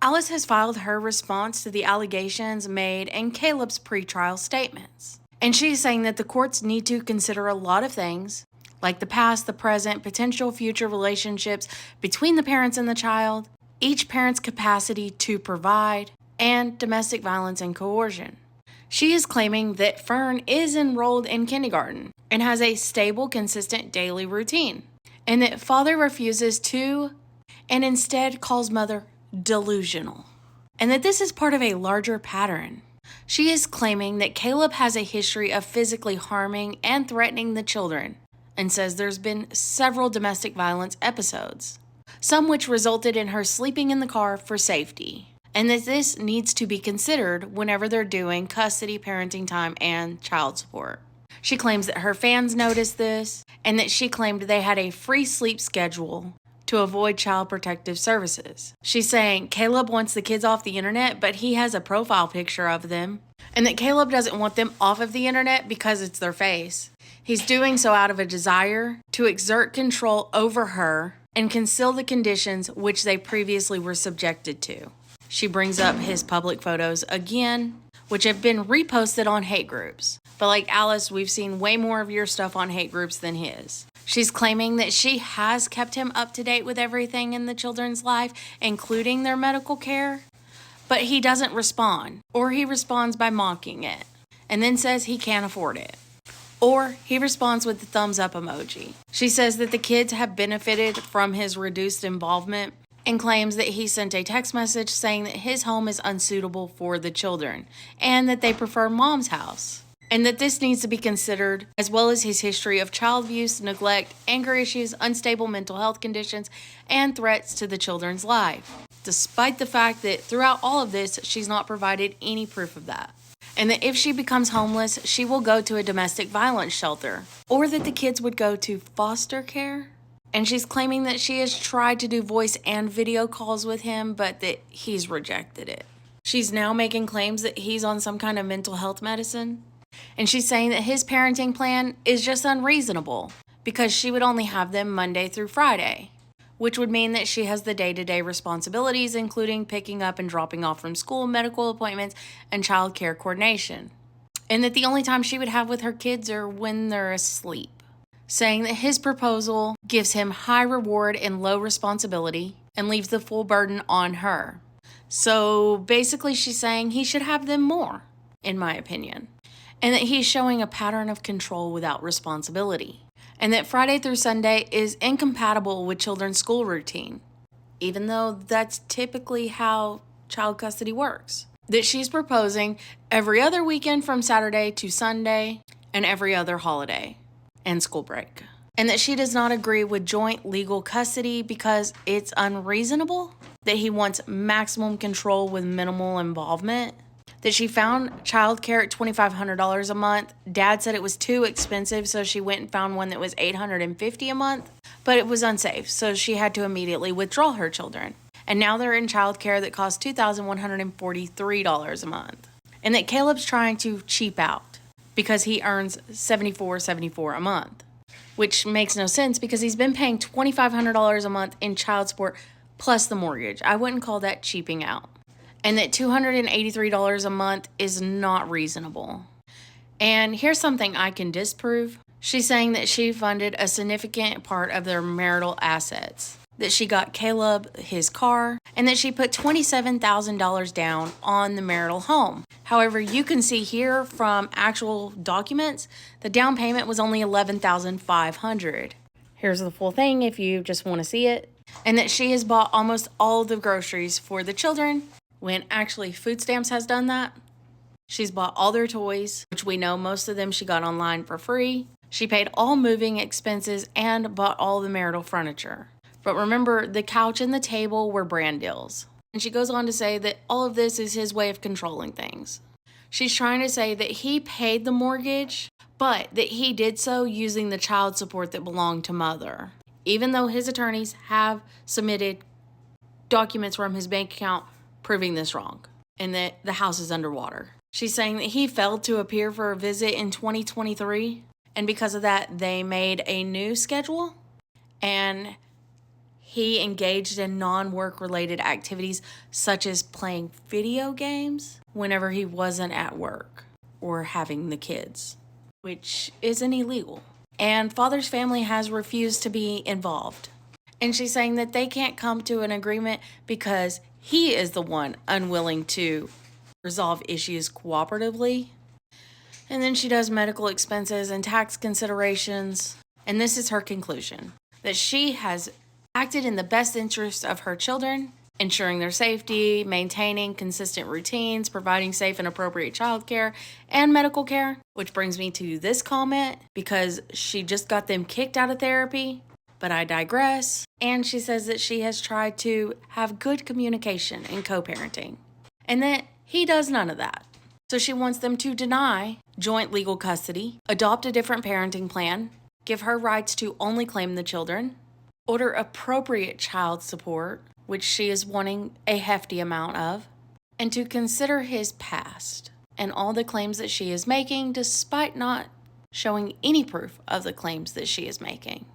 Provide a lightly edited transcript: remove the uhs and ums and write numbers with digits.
Alice has filed her response to the allegations made in Caleb's pretrial statements. And she's saying that the courts need to consider a lot of things, like the past, the present, potential future relationships between the parents and the child, each parent's capacity to provide, and domestic violence and coercion. She is claiming that Fern is enrolled in kindergarten and has a stable, consistent daily routine, and that father refuses to and instead calls mother delusional, and that this is part of a larger pattern. She is claiming that Caleb has a history of physically harming and threatening the children, and says there's been several domestic violence episodes, some which resulted in her sleeping in the car for safety, and that this needs to be considered whenever they're doing custody, parenting time, and child support. She claims that her fans noticed this, and that she claimed they had a free sleep schedule to avoid child protective services. She's saying Caleb wants the kids off the internet, but he has a profile picture of them, and that Caleb doesn't want them off of the internet because it's their face. He's doing so out of a desire to exert control over her and conceal the conditions which they previously were subjected to. She brings up his public photos again, which have been reposted on hate groups. But like Alice, we've seen way more of your stuff on hate groups than his. She's claiming that she has kept him up to date with everything in the children's life, including their medical care, but he doesn't respond, or he responds by mocking it, and then says he can't afford it. Or he responds with the thumbs up emoji. She says that the kids have benefited from his reduced involvement and claims that he sent a text message saying that his home is unsuitable for the children and that they prefer mom's house, and that this needs to be considered, as well as his history of child abuse, neglect, anger issues, unstable mental health conditions, and threats to the children's life, despite the fact that throughout all of this, she's not provided any proof of that. And that if she becomes homeless, she will go to a domestic violence shelter, or that the kids would go to foster care. And she's claiming that she has tried to do voice and video calls with him, but that he's rejected it. She's now making claims that he's on some kind of mental health medicine. And she's saying that his parenting plan is just unreasonable because she would only have them Monday through Friday, which would mean that she has the day-to-day responsibilities, including picking up and dropping off from school, medical appointments, and childcare coordination. And that the only time she would have with her kids are when they're asleep. Saying that his proposal gives him high reward and low responsibility and leaves the full burden on her. So basically she's saying he should have them more, in my opinion. And that he's showing a pattern of control without responsibility. And that Friday through Sunday is incompatible with children's school routine, even though that's typically how child custody works. That she's proposing every other weekend from Saturday to Sunday and every other holiday and school break. And that she does not agree with joint legal custody because it's unreasonable. That he wants maximum control with minimal involvement. That she found childcare at $2,500 a month. Dad said it was too expensive, so she went and found one that was $850 a month, but it was unsafe, so she had to immediately withdraw her children. And now they're in childcare that costs $2,143 a month. And that Caleb's trying to cheap out because he earns $74.74 a month, which makes no sense because he's been paying $2,500 a month in child support plus the mortgage. I wouldn't call that cheaping out. And that $283 a month is not reasonable. And here's something I can disprove. She's saying that she funded a significant part of their marital assets. That she got Caleb his car, and that she put $27,000 down on the marital home. However, you can see here from actual documents, the down payment was only $11,500. Here's the full thing if you just want to see it. And that she has bought almost all the groceries for the children, when actually food stamps has done that. She's bought all their toys, which we know most of them she got online for free. She paid all moving expenses and bought all the marital furniture. But remember, the couch and the table were brand deals. And she goes on to say that all of this is his way of controlling things. She's trying to say that he paid the mortgage, but that he did so using the child support that belonged to mother, even though his attorneys have submitted documents from his bank account proving this wrong, and that the house is underwater. She's saying that he failed to appear for a visit in 2023, and because of that, they made a new schedule, and he engaged in non-work related activities such as playing video games whenever he wasn't at work or having the kids, which isn't illegal. And father's family has refused to be involved. And she's saying that they can't come to an agreement because he is the one unwilling to resolve issues cooperatively. And then she does medical expenses and tax considerations. And this is her conclusion, that she has acted in the best interest of her children, ensuring their safety, maintaining consistent routines, providing safe and appropriate childcare and medical care. Which brings me to this comment, because she just got them kicked out of therapy, but I digress. And she says that she has tried to have good communication in co-parenting, and that he does none of that. So she wants them to deny joint legal custody, adopt a different parenting plan, give her rights to only claim the children, order appropriate child support, which she is wanting a hefty amount of, and to consider his past and all the claims that she is making, despite not showing any proof of the claims that she is making.